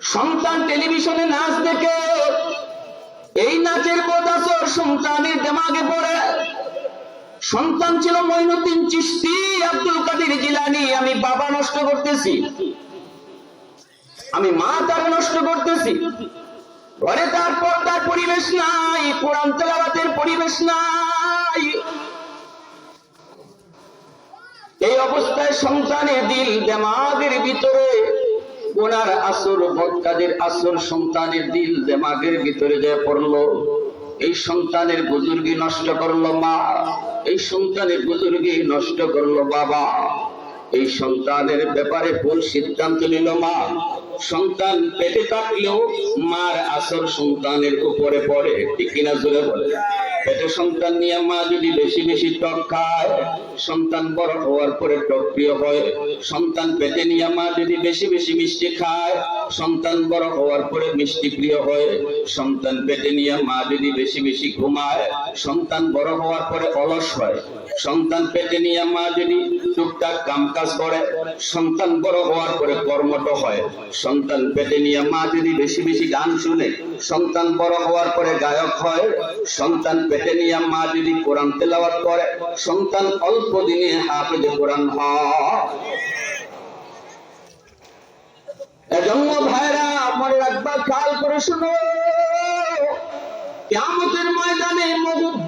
সন্তান টেলিভিশনে নাচ দেখে এই নাচের বদাসর সন্তানের দিমাগে পড়ে। সন্তান ছিল মঈনুদ্দিন চিশতি, আব্দুল কাদের জিলানী। আমি বাবা নষ্ট করতেছি, আমি মা তার নষ্ট করতেছি। ঘরে তার পর্দার পরিবেশ নাই, কোরআন তেলাওয়াতের পরিবেশ নাই। এই অবস্থায় সন্তানের দিল দিমাগের ভিতরে গুনার আসর, বদ কাজের আসর সন্তানের দিল দিমাগের ভিতরে যে পড়লো। এই সন্তানের বুজুর্গি নষ্ট করলো মা, এই সন্তানের বুজুর্গি নষ্ট করলো বাবা। এই সন্তানের ব্যাপারে ভুল সিদ্ধান্ত নিল মা। সন্তান পেটে থাকলেও মার আসর সন্তানের উপরে পড়ে, ঠিক কিনা জোরে বলে। পেটে সন্তান নিয়ে মা যদি বেশি বেশি টক খায়, সন্তান বড় হওয়ার পরে টক প্রিয় হয়। সন্তান পেটে নিয়ে মা যদি বেশি বেশি মিষ্টি খায়, সন্তান বড় হওয়ার পরে মিষ্টি প্রিয় হয়। সন্তান পেটে নিয়ে মা যদি বেশি বেশি ঘুমায়, সন্তান বড় হওয়ার পরে অলস হয়। সন্তান পেটে নিয়ে মা যদি টুকটাক কাম কাজ করে, সন্তান বড় হওয়ার পরে কর্মঠ হয়। সন্তান পেটে নিয়ে মা যদি বেশি বেশি গান শুনে, সন্তান বড় হওয়ার পরে গায়ক হয়। সন্তান পেটে নিয়ে মা যদি কোরআন তেলাওয়াত করে, সন্তান অল্প দিনে হাফেজে কোরআন হয়। এজন্য ভাইরা মনে রাখবা, খেয়াল করে শুনো, কিয়ামতের ময়দানে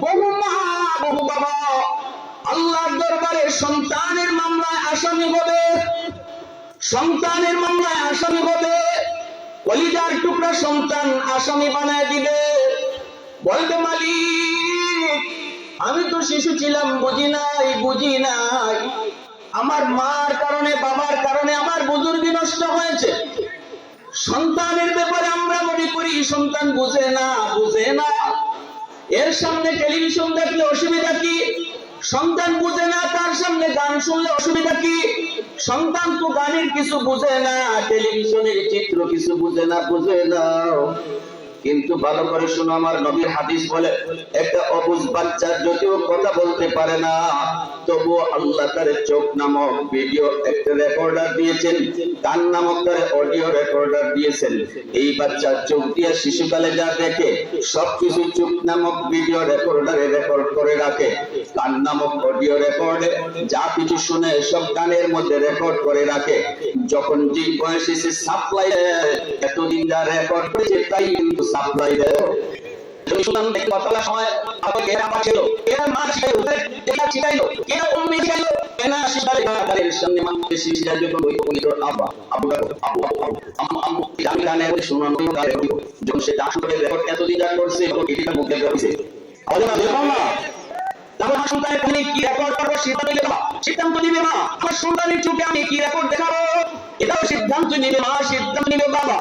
বহু মা বহু বাবা আল্লাহর দরবারে সন্তানের মামলায় আসামি হবে, সন্তানের মামলায় আসামি হবে। কলিজার টুকরা সন্তান আসামি বানায় দিবে, বলবে মালিক আমি তো শিশু ছিলাম, বুঝি নাই, আমার মার কারণে বাবার কারণে আমার বুজুর্গি নষ্ট হয়েছে। সন্তানের ব্যাপারে আমরা মনে করি সন্তান বুঝে না। এর সামনে টেলিভিশন দেখলে অসুবিধা কি? সন্তান বুঝে না, তার সামনে গান শুনলে অসুবিধা কি? সন্তান তো গানের কিছু বুঝে না, টেলিভিশনের চিত্র কিছু বুঝে না। কিন্তু ভালো করে শোনো, আমার নবীর হাদিস বলে, একটা অবুঝ বাচ্চা যদিও কথা বলতে পারে না, তবুও আল্লাহ তার চোখ নামক ভিডিও একটা রেকর্ডার দিয়েছেন, কান নামক তার অডিও রেকর্ডার দিয়েছেন। এই বাচ্চা চোখ দিয়ে শিশুকালে যা দেখে সবকিছু চোখ নামক ভিডিও রেকর্ডারে রেকর্ড করে রাখে। কান নামক অডিও রেকর্ডে যা কিছু শুনে সব কানের মধ্যে রেকর্ড করে রাখে। যখন যে বয়সে সে সাপ্লাই এতদিন যা রেকর্ড করেছে তাই কিন্তু সাপ্লাই দেয়। শুনলাম কথা সময় আমাকে এরা পাচ্ছিল, এরা মা ছিল, এরা ছিল, এরা উম্মি ছিল, এরা শিশারে গাড়ির সামনে মানুষের শিশা যখন ওই বলিত আব্বা আব্বু আম্মু আম্মু আমি গানে বলে শোনানো গায়ে যখন সে ডান্স করে রেকর্ড এতদিন যা করছে তখন এটা মুখে করেছে। আরে না দেখো না, তারপর আমার সন্তানের তুমি কি রেকর্ড করবো সিদ্ধান্ত নিবে মা। আমার সন্তানের চোখে আমি কি রেকর্ড দেখাবো এটাও সিদ্ধান্ত নিবে মা, সিদ্ধান্ত নিবে বাবা।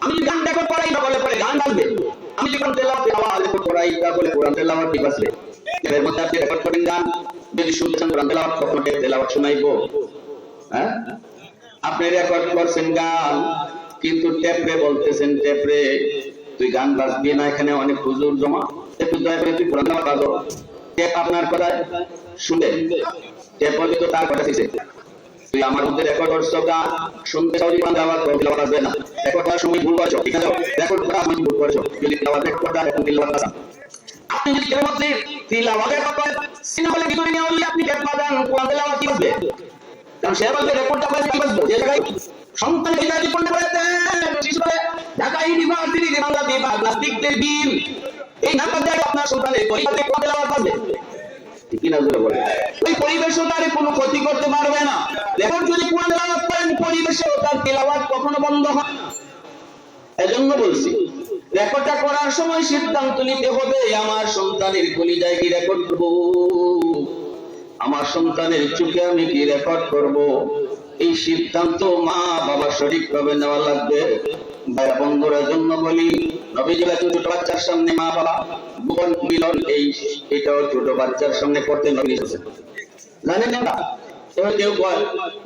আমি গান রেকর্ড করাই না বলে পরে গান গাইবে, আমি যখন তেলাওয়াত রেকর্ড করাই তা বলে কোরআন তেলাওয়াত ঠিক আছে। এর মধ্যে আপনি রেকর্ড করেন গান, যদি শুনতেছেন কোরআন তেলাওয়াত কখনো তেলাওয়াত শোনাইবো? হ্যাঁ, আপনি রেকর্ড করছেন গান কিন্তু টেপরে বলতেছেন, টেপরে তুই গান বাজবি না, এখানে অনেক হুজুর জমা, একটু দয়া করে তুই কোরআন তেলাওয়াত বাজো। টেপ আপনার কথা শুনে টেপ বলে তো তার কথা শিখছে, তুই আমার মধ্যে রেকর্ড করছো গান শুনতে চাও, কোরআন তেলাওয়াত তেলাওয়াত আসবে না। রেকর্ড করার সময় ভুল করছো, ঠিক আছে, রেকর্ড করার সময় ভুল করছো, যদি তেলাওয়াত রেকর্ড করা এখন তেলাওয়াত আসা। আপনি যদি কেউ মধ্যে তেলাওয়াত রেকর্ড করেন, সিনেমালে ভিতরে নিয়ে বললে আপনি টেপ বাজান, কোরআন তেলাওয়াত কি হবে? কারণ সে বলবে রেকর্ডটা করে কি বাজবে? যে জায়গায় সন্তান হিদায়াত পড়তে পারে শিশুকালে ঢাকা ইউনিভার্সিটি বাংলা বিভাগ নাস্তিকদের বীর, এই নাটক দেখে আপনার সন্তানের পরিবারে কোরআন তেলাওয়াত পাবে, ঠিক কি না জোরে বলে? ওই পরিবেশও তার কোনো ক্ষতি করতে পারবে না। রেকর্ড যদি কোরআন তেলাওয়াত করেন পরিবেশেও তার তেলাওয়াত কখনো বন্ধ হয় না। এজন্য বলছি রেকর্ডটা করার সময় সিদ্ধান্ত নিতে হবে, আমার সন্তানের কলিজায় কি রেকর্ড করব, আমার সন্তানের চোখে আমি কি রেকর্ড করব, এই সিদ্ধান্ত মা বাবা সঠিকভাবে নেওয়া লাগবে। ভাই বন্ধুরা জন্য বলি, নবীজি ছোট বাচ্চার সামনে মা বাবা ভুবন মিলন এটাও ছোট বাচ্চার সামনে করতে নবী জানেন না। এবার কেউ কয়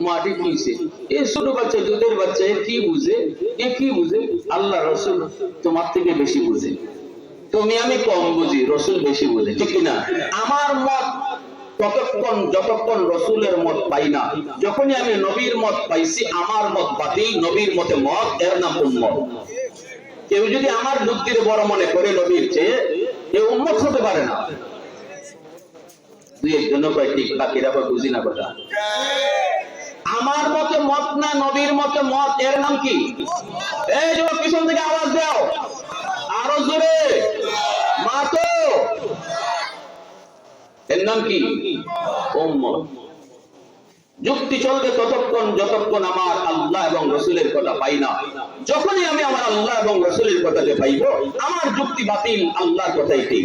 মাটি খুঁজছে, এই ছোট বাচ্চা দুধের বাচ্চা কি বুঝে, কি বুঝে? আল্লাহ রসুল তোমার থেকে বেশি বুঝে, তুমি আমি কম বুঝি, রসুল বেশি বুঝে, ঠিক কিনা? আমার মত ততক্ষণ যতক্ষণ রসুলের মত পাই না। যখনই আমি নবীর মত পাইছি, আমার মত বাতিল, নবীর মতে মত, এর নাম উম্মত। কেউ যদি আমার বুদ্ধির বড় মনে করে নবীর চেয়ে, এ উম্মত হতে পারে না। দুই একজন কয় ঠিক, বাকিরা কয় বুঝি না কথা। আমার মতে মত না, নবীর মতে মত, এর নাম কি? এই যে পিছন থেকে আওয়াজ দাও আরো জোরে, মাতো, এর নাম কি? উম্মত। যুক্তি চলবে ততক্ষণ যতক্ষণ আমার আল্লাহ এবং রসুলের কথা পাই না। যখনই আমি আমার আল্লাহ এবং রসুলের কথাকে পাইব, আমার যুক্তি বাতিল, আল্লাহর কথাই ঠিক।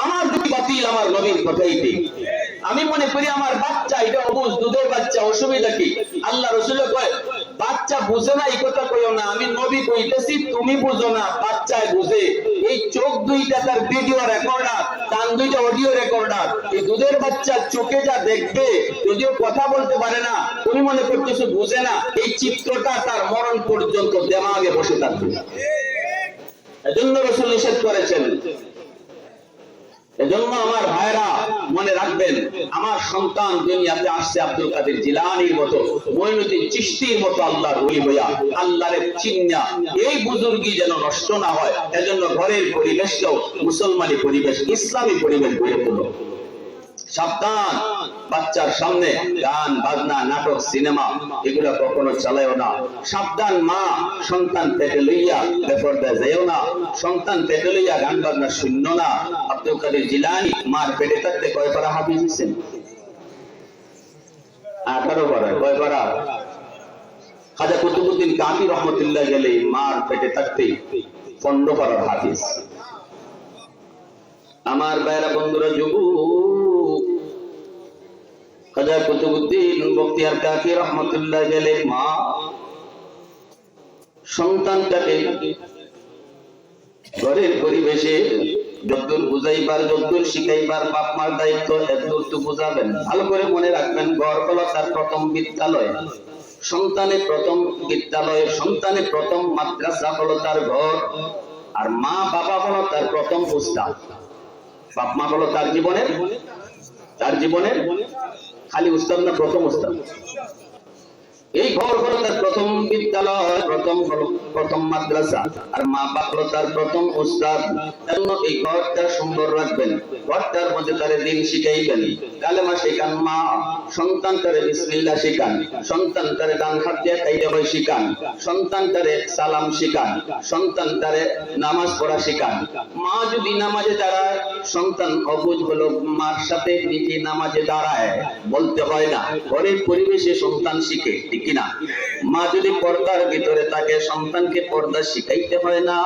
আমার যুক্তি বাতিল, আমার নবীর কথাই ঠিক। আমি মনে করি আমার বাচ্চা, এটা অবুঝ, দুধের বাচ্চা, অসুবিধা কি? আল্লাহ রসুল কয় বাচ্চা বুঝে না, এই কথা কইও না, আমি নবী কইতেছি, তুমি বুঝো না, বাচ্চায় বুঝে। এই চোখ দুইটা তার ভিডিও রেকর্ডার, কান দুইটা অডিও রেকর্ডার। এই দুধের বাচ্চা চোখে যা দেখবে, যদিও কথা বলতে পারে না, তুমি মনে করতেছো বুঝে না, এই চিত্রটা তার মরণ পর্যন্ত দেমাগে বসে থাকবে। এজন্য রসুল নিষেধ করেছেন। এজন্য আমার ভাইরা মনে রাখবেন, আমার সন্তান দুনিয়াতে আসছে আব্দুল কাদের জিলানীর মতো, মঈনুদ্দিন চিশতির মতো আল্লাহর ওলি হইয়া, আল্লাহরে চিন্না, এই বুজুর্গি যেন নষ্ট না হয়। এজন্য ঘরের পরিবেশটাও মুসলমানি পরিবেশ, ইসলামী পরিবেশ গড়ে তোলো। সাবধান, বাচ্চার সামনে গান বাজনা, নাটক, সিনেমা এগুলা কখনো চালাইও না। সাবধান মা, সন্তান পেটে লইয়া বেপরদায় যাইও না। সন্তান পেটে লইয়া গান বাজনা শূন্য না। আব্দুল কাদের জিলানী মার পেটে থাকতে কয় পারা হাফিজ হইছেন? 18 পারা। কয় পারা? খাজা কুতুবউদ্দিন কাকি রহমতুল্লাহ গেলে মার পেটে থাকতে 15 পারা হাফিজ। আমার ভাইরা বন্ধুরা, যুবক, খাজা কুতুবউদ্দিন বখতিয়ার কাকি রহমতুল্লাহ গেলে মা সন্তানটাকে ঘরের পরিবেশে যতদূর বুঝাইবার, যতদূর শিখাইবার বাপ মার দায়িত্ব, এতদূর তো বুঝাবেন। ভালো করে মনে রাখবেন, ঘর হলো তার প্রথম বিদ্যালয়, সন্তানের প্রথম বিদ্যালয়, সন্তানের প্রথম মাদ্রাসা হলো তার ঘর। আর মা বাবা হলো তার প্রথম উস্তাদ। বাপ মা হলো তার জীবনের খালি উস্তাদ না, প্রথম উস্তাদ। এই ঘর হলো তার প্রথম বিদ্যালয়, প্রথম মাদ্রাসা। আর মা বাপ হলো তার প্রথম উস্তাদ। এজন্য এই ঘরটা সুন্দর রাখবেন, ঘরটার মধ্যে তারে দিন শিখাইবেন, কালেমা শেখান মা, সন্তান তারে বিসমিল্লাহ শিখান, সন্তান তারে ডান হাত দিয়ে খাইতে হয় শিখান, সন্তান তারে সালাম শিখান, সন্তান তারে নামাজ পড়া শিখান। মা যদি নামাজে দাঁড়ায়, সন্তান অবুঝ হলো মার সাথে নিজে নামাজে দাঁড়ায়, বলতে হয় না। ঘরের পরিবেশে সন্তান শিখে, ঠিক কিনা? মা যদি পর্দার ভিতরে থাকে, সন্তানকে পর্দা শিখাইতে হয় না,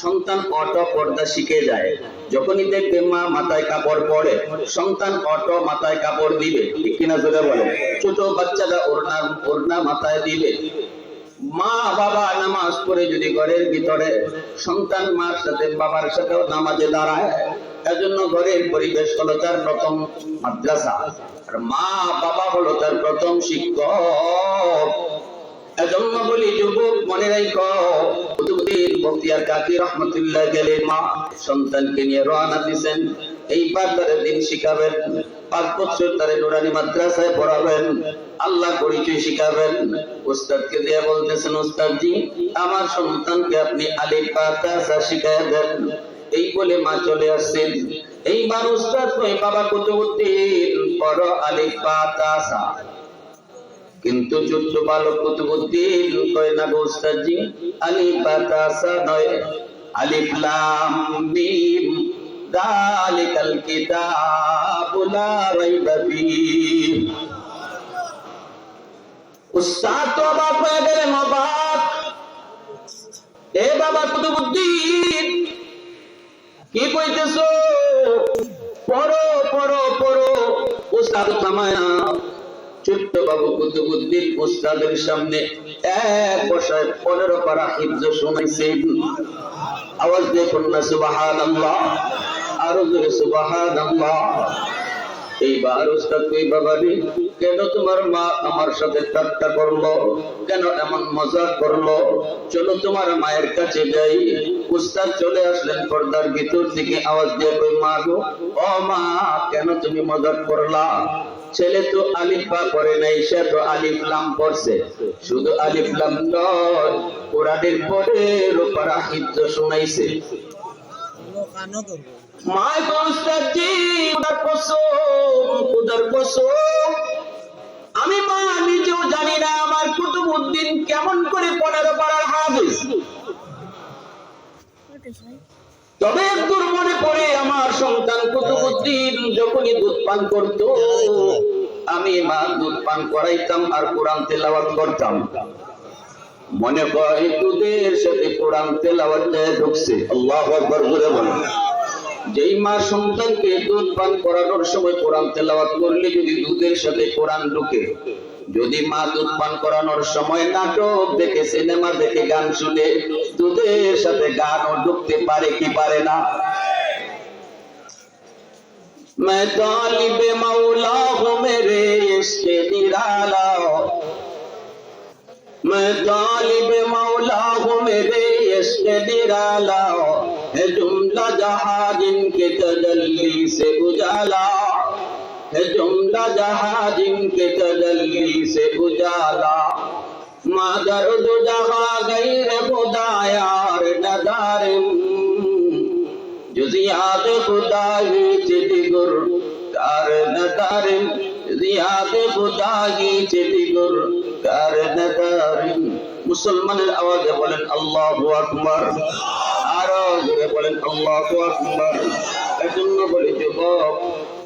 সন্তান অটো পর্দা শিখে যায়। যখনই দেখবে মা মাথায় কাপড় পরে, সন্তান অটো মাথায় কাপড় দিবে, ঠিক কিনা জোরে বলে? ছোট বাচ্চারা ওড়না মাথায় দিবে। মা বাবা নামাজ পড়ে যদি ঘরের ভিতরে, সন্তান মার সাথে বাবার সাথেও নামাজে দাঁড়ায়। এজন্য ঘরের পরিবেশ হলো তার প্রথম মাদ্রাসা, আর মা বাবা হলো তার প্রথম শিক্ষক। এজন্য বলি যুবক, মনে রাখো, কুতুবউদ্দিন বখতিয়ার কাকি রহমতুল্লাহ গেলে মা সন্তানকে নিয়ে রওনা দিয়েছেন। এইবার তারে দিন শিখাবেন, 5 বছর তারে নুরানি মাদ্রাসায় পড়াবেন, আল্লাহ পরিচয় শিখাবেন। উস্তাদকে দিয়ে বলতেছেন, উস্তাদজি আমার সন্তানকে আপনি আলিফ বা তা সা শিখায় দেন। এই বলে মা চলে আসছেন। এইবার উস্তাদ কই, বাবা কুতুবউদ্দিন পড়ো আলিফ বা তা সা। কিন্তু ছোট্ট বালক কুতুবউদ্দিন কয়, না গো উস্তাদজি, আলিফ বা তা সা নয়, আলিফ লাম মিম যালিকাল কিতাবু লা রাইবা ফীহ। উস্তাদ তো অবাক হয়ে গেলেন, অবাক। এ বাবা কুতুবউদ্দিন, কি কইতেছো? পড়ো পড়ো পড়ো। উস্তাদ থামায়া ছোট্ট বাবু কুতুবউদ্দিন উস্তাদের সামনে এক বসায় 15 পারা হিফজ শোনাইছেন। আওয়াজ দিয়ে বলুন সুবহানাল্লাহ, আরো জোরে সুবহানাল্লাহ। এইবার উস্তাদ কই, বাবা রে কেন তোমার মা আমার সাথে ঠাট্টা করলো, কেন এমন মজা করলো, চলো তোমার মায়ের কাছে যাই। উস্তাদ চলে আসলেন পর্দার ভিতর থেকে, আওয়াজ দিয়ে কই, মা গো, ও মা, কেন তুমি মজা করলা? ছেলে তো আলিফ বা করে নাই, সে তো আলিফ লাম পড়ছে। শুধু আলিফ লাম নয়, কোরআনের পরে রূপারা হিফজ শুনাইছে। মায় গো উস্তাদ জি, খোদার কসম, আমি মা নিজেও জানি না আমার কুতুবউদ্দিন কেমন করে 15 পারার হাফেজ। তবে একদূর মনে পড়ে আমার সন্তান কুতুবউদ্দিন যখনই দুধ পান করতো, আমি মা দুধ পান করাইতাম আর কোরআন তেলাওয়াত করতাম। মনে হয় দুধের সাথে কোরআন তেলাওয়াত ঢুকছে। আল্লাহু আকবার বলে বলেন। যেই মা সন্তানকে দুধ পান করানোর সময় কোরআন তেলাওয়াত করলে যদি দুধের সাথে কোরআন ঢুকে, যদি মা দুধ পান করানোর সময় নাটক দেখে, সিনেমা দেখে, গান শুনে, দুধের সাথে গানও ঢুকতে পারে কি পারে না? मैं तालिब मौला हूँ मेरे इश्क़ निराला, मैं तालिब मौला हूँ मेरे इश्क़ निराला, है जुमला जहां जिनके तजल्ली से उजाला, है जुमला जहां जिनके तजल्ली से उजाला, मादर दो जहां गैर खुदा यार नदारिम, जुजियात खुदा ही चिदिगुर कार नदारिम, जुजियात खुदा ही चिदिगुर कार नदारिम। মুসলমানের আওয়াজে বলেন আল্লাহু আকবার, আরো জোরে বলেন আল্লাহু আকবার। এজন্য বলি যুবক,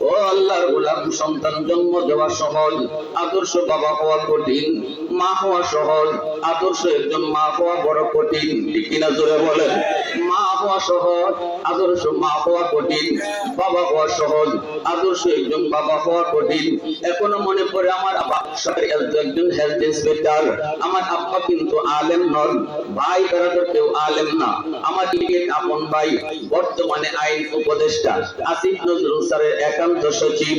ও আল্লাহর গোলাম, সন্তান জন্ম দেওয়া সহজ, আদর্শ বাবা হওয়া কঠিন। মা হওয়া সহজ, আদর্শ একজন মা হওয়া বড় কঠিন। ঠিক কিনা জোরে বলেন। মা হওয়া সহজ, আদর্শ মা হওয়া কঠিন। বাবা হওয়া সহজ, আদর্শ একজন বাবা হওয়া কঠিন। এখনো মনে পড়ে আমার আব্বা একজন হেলথ ইন্সপেক্টর, আমার আব্বা কিন্তু আলেম নন, ভাই বেরাদর কেউ আলেম না। আমার ক্রিকেট আপন ভাই, বর্তমানে আইন উপদেষ্টা, আসিফ নজরুল স্যারের একান্ত সচিব।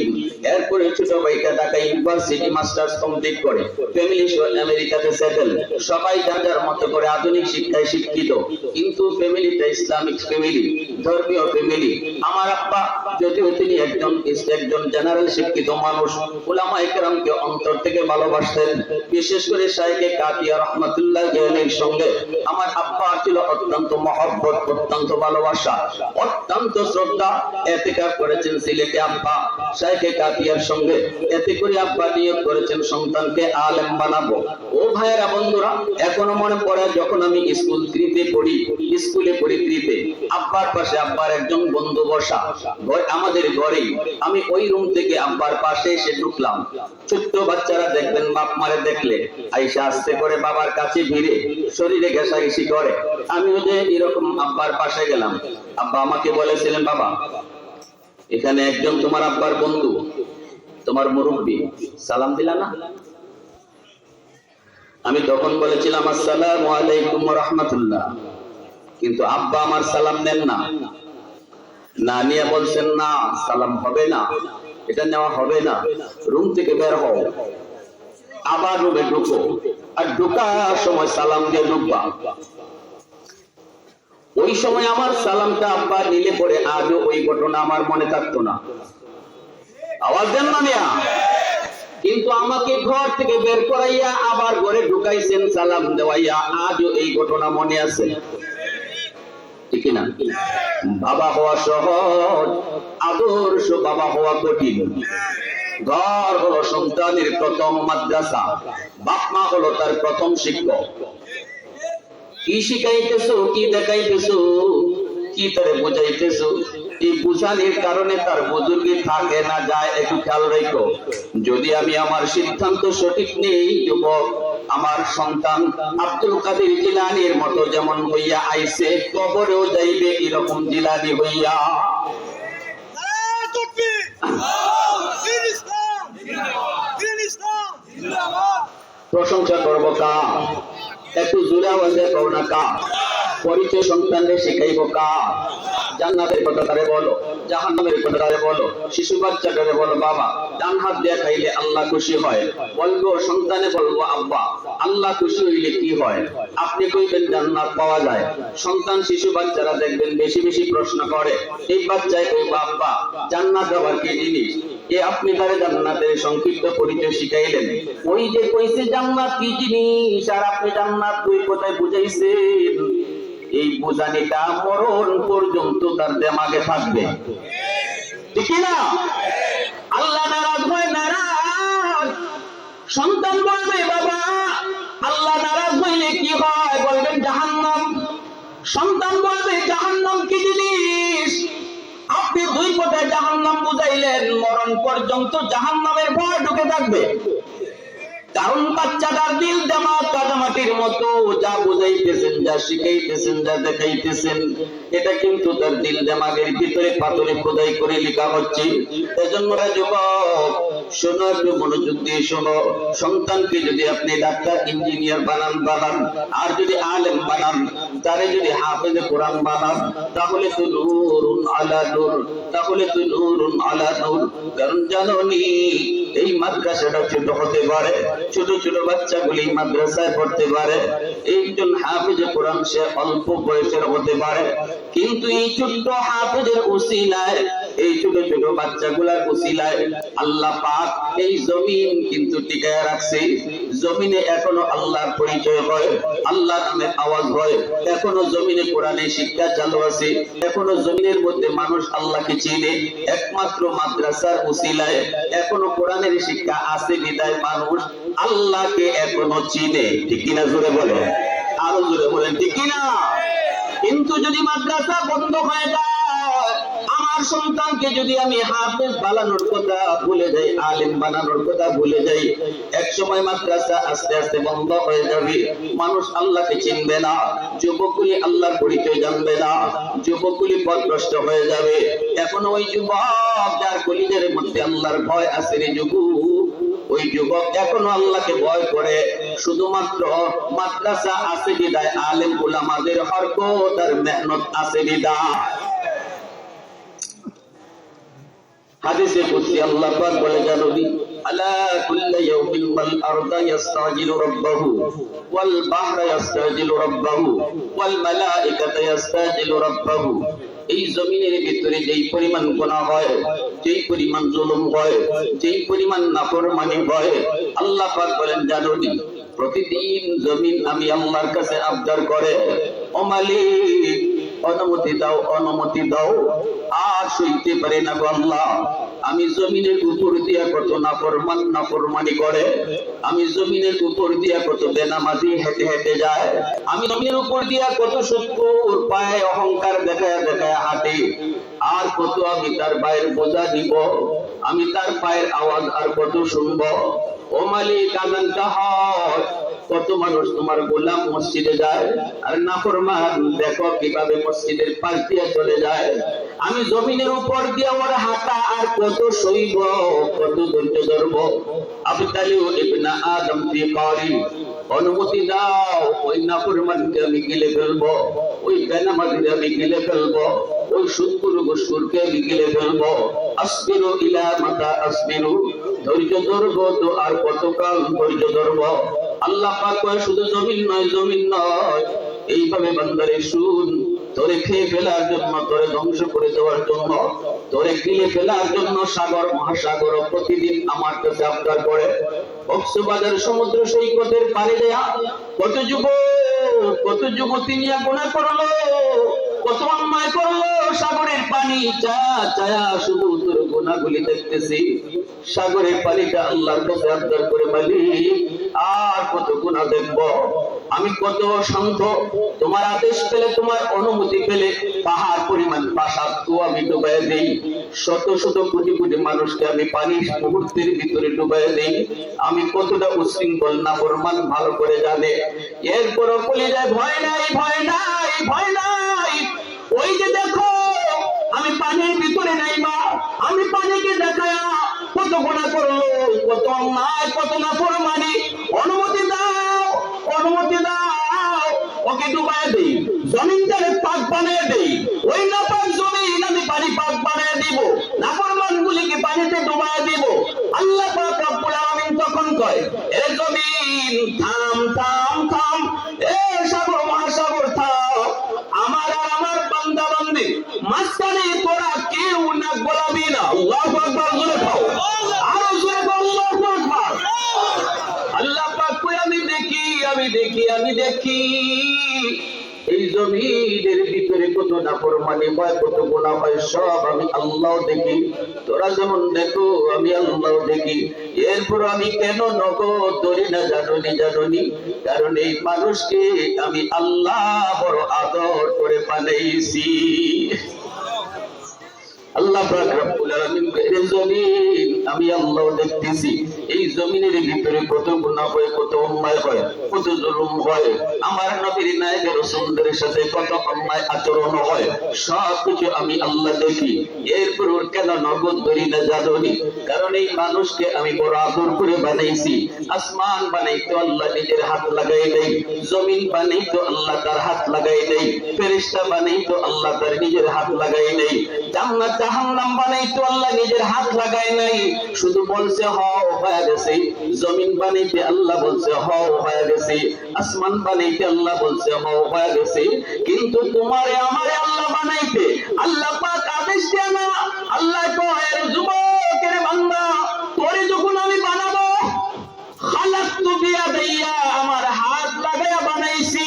এরপরে ছোট ভাইটা ঢাকা ইউনিভার্সিটি মাস্টার্স কমপ্লিট করে ফ্যামিলি আমেরিকাতে সেটেল। সবাই যার যার মতো করে আধুনিক শিক্ষায় শিক্ষিত, কিন্তু ফ্যামিলিটা ইসলামিক ফ্যামিলি, ধর্মীয় ফ্যামিলি। আমার আব্বা যদিও তিনি একজন জেনারেল শিক্ষিত মানুষ, উলামায়ে কেরামকে অন্তর থেকে ভালোবাসতেন। বিশেষ করে শাইখে কাতিয়া রহমাতুল্লাহ আলাইহির সঙ্গে আমার আব্বা ছিল অত্যন্ত মহব্বত, অত্যন্ত ভালোবাসা, অত্যন্ত শ্রদ্ধা। ইতিকাফ করেছেন সিলেটে আব্বা শাইখে কাতিয়ার সঙ্গে। এতে করে আব্বা নিয়োগ করেছেন সন্তানকে আলেম বানাবো। ও ভাইয়েরা, বন্ধুরা, এখনো মনে পড়ে যখন আমি স্কুলে পড়ি থ্রিতে, আব্বার পাশে আব্বার একজন বন্ধু বসা, আমাদের ঘরেই। আমি ওই রুম থেকে আব্বার পাশে এসে ঢুকলাম। ছোট্ট বাচ্চারা দেখবেন বাপ মারে দেখলে আইসা আস্তে করে বাবার কাছে ভিড়ে শরীরে ঘেঁষাঘেঁষি করে। আমিও যে এরকম আব্বার পাশে গেলাম। আব্বা আমাকে বলেছিলেন, বাবা, এখানে একজন তোমার আব্বার বন্ধু, তোমার মুরব্বী, সালাম দিলা না? আমি তখন বলেছিলাম আসসালামু আলাইকুম ওয়া রাহমাতুল্লাহ, কিন্তু আব্বা আমার সালাম নেন না। না নিয়ে বলছেন, না, সালাম হবে না, এটা নেওয়া হবে না, রুম থেকে বের হও, আবার রুমে ঢুকো, আর ঢোকার সময় সালাম দিয়ে ঢুকবা। ওই সময় আমার সালামটা আব্বা নিলে পরে আজও ওই ঘটনা আমার মনে থাকতো না। আওয়াজ দেন না মিয়া। কিন্তু আমাকে ঘর থেকে বের করাইয়া আবার ঘরে ঢুকাইছেন সালাম দেওয়াইয়া, আজও এই ঘটনা মনে আছে। ঠিক না? বাবা হওয়া সহজ, আদর্শ বাবা হওয়া কঠিন। ঘর হলো সন্তানের প্রথম মাদ্রাসা, বাপ মা হলো তার প্রথম শিক্ষক। কি শিখাইতেছো, কি দেখাইতেছো, কি তারে বোঝাইতেছো, এই বুঝানির কারণে তার বুজুর্গি থাকে না যায়, একটু খেয়াল রাখো। যদি আমি আমার সিদ্ধান্ত সঠিক নেই, যুবক, আমার সন্তান আব্দুল কাদের জিলানীর মতো যেমন হইয়া আইছে, কবরেও যাইবে এরকম জিলানী হইয়া। প্রশংসা করবো কা, একটু জোরে আওয়াজে কও না কা। পরিচয় সন্তানকে শিখাইব কা, জান্নাতের কথা তারে বলো, জাহান্নামের কথা তারে বলো। শিশু বাচ্চাটারে বলো বাবা, ডান হাত দিয়ে খাইলে আল্লাহ খুশি হয়। বলবো সন্তানে বলবো আব্বা, আল্লাহ খুশি হইলে কি হয়? আপনি কইবেন জান্নাত পাওয়া যায়। সন্তান শিশু বাচ্চারা দেখবেন বেশি বেশি প্রশ্ন করে। এই বাচ্চায় কইবো আব্বা জান্নাত আবার কি জিনিস? এ আপনি তারে জান্নাতের সংক্ষিপ্ত পরিচয় শিখাইলেন। ওই যে কইছে জান্নাত কি জিনিস, আর আপনি জান্নাত দুই কথায় বুঝাইছেন। এই বুঝানিটা মরণ পর্যন্ত তার দেমাগে থাকবে, ঠিক না? আল্লাহ নারাজ হয়, নারাজ। সন্তান বলবে বাবা আল্লাহ নারাজ হইলে কি হয়? বলবেন জাহান্নাম। সন্তান বলবে জাহান্নাম কি জিনিস? আপনি দুই কথায় জাহান্নাম বুঝাইলেন, মরণ পর্যন্ত জাহান্নামের ভয় ঢুকে থাকবে। কারণ বাচ্চাটার দিল দেমাগ কাদামাটির মতো, যা বুঝাইতেছেন, যা শিখাইতেছেন, যা দেখাইতেছেন, এটা কিন্তু তার দিল দেমাগের ভিতরে পাথরে খোদাই করে লেখা হচ্ছে। এজন্য যুবক শোনো, একটু মনোযোগ দিয়ে শোনো। সন্তানকে যদি আপনি ডাক্তার ইঞ্জিনিয়ার বানান, আর যদি আলেম বানান, তারে যদি হাফেজে কোরআন বানান, তাহলে তো নূরুন আলা নূর, তাহলে তো নূরুন আলা নূর। কারণ জানোনি এই মাদ্রাসাটা ছোট হতে পারে, ছোট ছোট বাচ্চাগুলি মাদ্রাসায় পড়তে পারে। একজন হাফেজে কোরআন সে অল্প বয়সের হতে পারে, কিন্তু এই ছোট্ট হাফেজের উসিলায়, এই ছোট ছোট বাচ্চাগুলার উসিলায় আল্লাহ পাক এই জমিন কিন্তু টিকায় রাখছে। জমিনে এখনো আল্লাহর পরিচয় হয়, আল্লাহর নামের আওয়াজ হয়। এখনো জমিনে কোরআনের শিক্ষা চালু আছে, এখনো জমিনের মধ্যে মানুষ আল্লাহকে চিনে একমাত্র মাদ্রাসার উসিলায়। এখনো কোরআনের শিক্ষা আছে বিদায় মানুষ আল্লাহকে এখনো চিনে, ঠিক কিনা? জোরে বলেন, আরো জোরে বলেন, ঠিক কিনা? কিন্তু যদি মাদ্রাসা বন্ধ হয়ে যায়, আমার সন্তানকে যদি আমি হাফেজ বানানোর কথা ভুলে যাই, আলেম বানানোর কথা ভুলে যাই, এক সময় মাদ্রাসা আস্তে আস্তে বন্ধ হয়ে যাবে। মানুষ আল্লাহকে চিনবে না, যুবকগুলি আল্লাহর পরিচয় জানবে না, যুবকগুলি পথভ্রষ্ট হয়ে যাবে। এখন ওই যুবক যার কলিজার মধ্যে আল্লাহর ভয় আছে রে যুবক, ওই যুবক এখনো আল্লাহকে ভয় করে। শুধুমাত্র মাদ্রাসা আছে বিদায়, আলেম উলামাদের হরকত আর মেহনত আছে বিদায়। হাদিসে কুদসি আল্লাহ পাক বলে জানোনি, আলা কুল্লি ইয়াউমিন ওয়াল আরদা ইস্তাজিলু রাব্বাহু ওয়াল বাহরা ইস্তাজিলু রাব্বাহু ওয়াল মালাইকাতু ইস্তাজিলু রাব্বাহু। এই জমিনের ভিতরে যেই পরিমাণ গুনাহ হয়, যেই পরিমাণ জুলুম হয়, যেই পরিমাণ নাফরমানি হয়, আল্লাহ পাক বলেন জানোনি প্রতিদিন জমিন আমি আল্লাহর কাছে আবদার করে, ও মালিক অনুমতি দাও, অনুমতি দাও। আর সইতে পারে না গো আল্লাহ, আমি জমিনের উপর দিয়া কত নাফরমানি করে, আমি জমিনের উপর দিয়া কত বেনামাজি হেঁটে হেঁটে যায়, আমি জমিনের উপর দিয়া কত শুকর পায়ে অহংকার দেখায় দেখায় হাঁটে, আর কত আমি তার পায়ের বোঝা দিব, আমি তার পায়ের আওয়াজ আর কত শুনবো। ও মালিক আজানটা হয়, কত মানুষ তোমার গোলাম মসজিদে যায়, আর নাফরমান দেখো কিভাবে মসজিদের পাশ দিয়ে চলে যায়। আমি জমিনের উপর দিয়ে ওর হাঁটা আর কত সইব, কত ধৈর্য ধরবো। আবতালিউ ইবনা আদম ফি কারি, অনুমতি দাও ওই নাফরমানকে আমি গিলে ফেলবো, ওই বেনামাজিকে আমি গিলে ফেলবো, ওই সুদখোর ঘুষখোরকে আমি গিলে ফেলবো। আসবিরু ইলা মাতা আসবিরু, ধৈর্য ধরবো তো আর কতকাল ধৈর্য ধরবো। আল্লাহ পাক কয় শুধু জমিন নয়, জমিন নয়, এইভাবে বান্দারে শুন, তোরে খেয়ে ফেলার জন্য, তোরে ধ্বংস করে দেওয়ার জন্য, তোরে গিলে ফেলার জন্য সাগর মহাসাগর প্রতিদিন আমার কাছে আবদার করে। কক্সবাজার সমুদ্র সৈকতের পাড়ে দেয়া কত যুবক, কত যুবতী নিয়ে গুনাহ করলো, কত অন্যায় করলো, সাগরের পানি চায়া শুধু তোর গুনাহগুলি দেখতেছি। সাগরের পানিটা আল্লাহর কাছে আবদার করে, মালিক আর কত গুনাহ দেখবো, আমি কত শান্ত, তোমার আদেশ পেলে, তোমার অনুমতি পেলে পাহাড় পরিমাণ প্রাসাদ তো আমি ডুবাই দেই, শত শত কোটি কোটি মানুষকে আমি পানির মুহূর্তের ভিতরে ডুবাই দেই। আমি কতটা উশৃঙ্খল নাফরমান ভালো করে জানে। এরপরও বলে যায় ভয় নাই, ভয় নাই, ভয় নাই। ওই যে দেখো আমি পানির ভিতরে নাই, মা আমি পানিকে দেখায়া কত গুনাহ করলো, কত অন্যায়, কত নাফরমানি, অনুমতি দাও, অনুমতি দাও, ওকে ডুবাই দেই, জমিনটারে পাক বানিয়ে দেই। ওই নাপাক জমিন দেখি এই জমিনের ভিতরে কত নাফরমানি হয়, কত গুনাহ হয়, সব আমি আল্লাহ দেখি। তোরা যেমন দেখো আমি আল্লাহ দেখি। এরপর আমি কেন নগদ ধরি না জানি? কারণ এই মানুষকে আমি আল্লাহ বড় আদর করে বানাইছি। আল্লাহ পাক রব্বুল আলামিন এর জমিন আমি আল্লাহ দেখতেছি। এই জমিনের ভিতরে কত গুনাহ হয়, কত অন্যায় হয়, কত জুলুম হয়, আমার নবীর নায়েবে রাসূলদের সাথে কত অন্যায় আচরণ হয়, সব কিছু আমি আল্লাহ দেখি। এরপর ওর কেন নগদ ধরি না জানি? কারণ এই মানুষকে আমি বড় আদর করে বানাইছি। আসমান বানাইতো আল্লাহ নিজের হাত লাগাই দেয়, জমিন বানাইতো আল্লাহ তার হাত লাগাই দেয়, ফেরেশতা বানাইতো আল্লাহ তার নিজের হাত লাগাই দেয়, জান্নাত জাহান্নাম বানাইতো আল্লাহ নিজের হাত লাগায় নাই, শুধু বলছে হও হয়ে গেছে। জমিন বানাইতে আল্লাহ বলছে হও হয়ে গেছে, আসমান বানাইতে আল্লাহ বলছে হও হয়ে গেছে। কিন্তু তোমারে আমারে আল্লাহ বানাইতে আল্লাহ পাক আদেশ দেয় না। আল্লাহ কয় যুবকের বান্দা, তোরে যখন আমি বানাবো খালাকতু বিয়াদাইয়া, আমার হাত লাগায়া বানাইছি।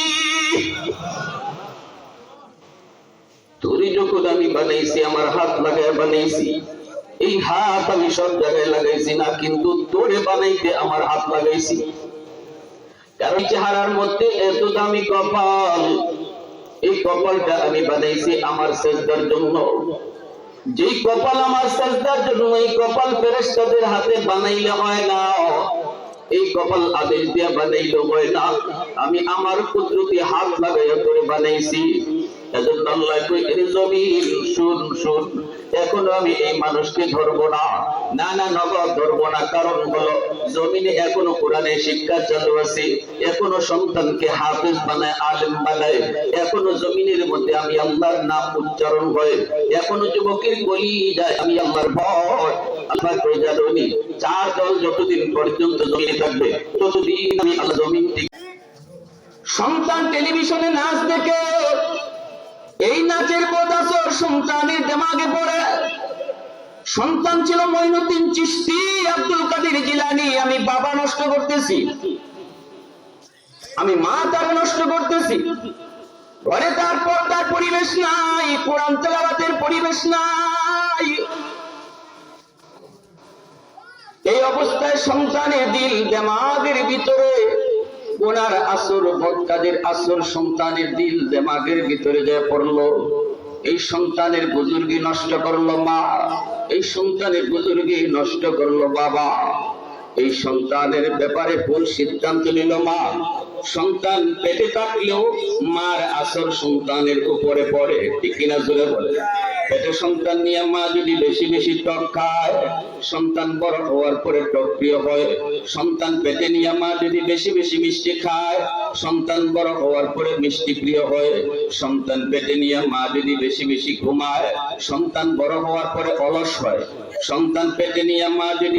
তোরে যখন আমি বানাইছি আমার হাত লাগায় বানাইছি। এই হাত আমি সব জায়গায় লাগাইছি না, কিন্তু তোরে বানাইতে আমার হাত লাগাইছি। কারণ চেহারার মধ্যে এত দামি কপাল, এই কপালটা আমি বানাইছি আমার সেজদার জন্য। যেই কপাল আমার সেজদার জন্য, এই কপাল ফেরেশতাদের হাতে বানাইলে হয় না, এই কপাল আদেশ দিয়ে বানাইলে হয় না। আমি আমার কুদরতি হাত লাগাইয়া করে বানাইছি। এজন্য আল্লাহ কই এর জমিন শুন শুন, এখনো আমি এই মানুষকে ধরবো না, নগদ ধরবো না। কারণ হলো জমিনে এখনো কোরআনের শিক্ষা চালু আছে, এখনো সন্তানকে হাফেজ বানায়, আলেম বানায়, এখনো জমিনের মধ্যে আমি আল্লাহর নাম উচ্চারণ হয়, এখনো যুবকের বলি যায় আমি আল্লাহর ভয়। আল্লাহ কই জানি চার দল যতদিন পর্যন্ত জমিনে থাকবে ততদিন আমি আল্লাহ জমিন ঠিক। সন্তান টেলিভিশনে নাচ দেখে, এই নাচের বদাসর সন্তানের দিমাগে পড়ে। সন্তান ছিল মঈনুদ্দিন চিশতি, আব্দুল কাদের জিলানী। আমি বাবা নষ্ট করতেছি, আমি মা তার নষ্ট করতেছি, ঘরে তার পর্দার পরিবেশ নাই, কোরআন তেলাওয়াতের পরিবেশ নাই। এই অবস্থায় সন্তানের দিল দিমাগের ভিতরে গুনার আসর, বদকাজের আসর সন্তানের দিল দিমাগের ভিতরে যায় পড়লো। এই সন্তানের বুজুর্গি নষ্ট করলো মা, এই সন্তানের বুজুর্গি নষ্ট করলো বাবা। এই সন্তানের ব্যাপারে ভুল সিদ্ধান্ত নিল মা। সন্তান পেটে থাকলেও মার আসর সন্তানের উপরে পড়ে, ঠিক কিনা জোরে বলে। পেটে সন্তান নিয়ে মা যদি বেশি বেশি টক খায়, সন্তান বড় হওয়ার পরে টক প্রিয় হয়। সন্তান পেটে নিয়ে মা যদি বেশি বেশি মিষ্টি খায়, সন্তান বড় হওয়ার পরে মিষ্টি প্রিয় হয়। সন্তান পেটে নিয়ে মা যদি বেশি বেশি ঘুমায়, সন্তান বড় হওয়ার পরে অলস হয়। সন্তান পেটে নিয়ে মা যদি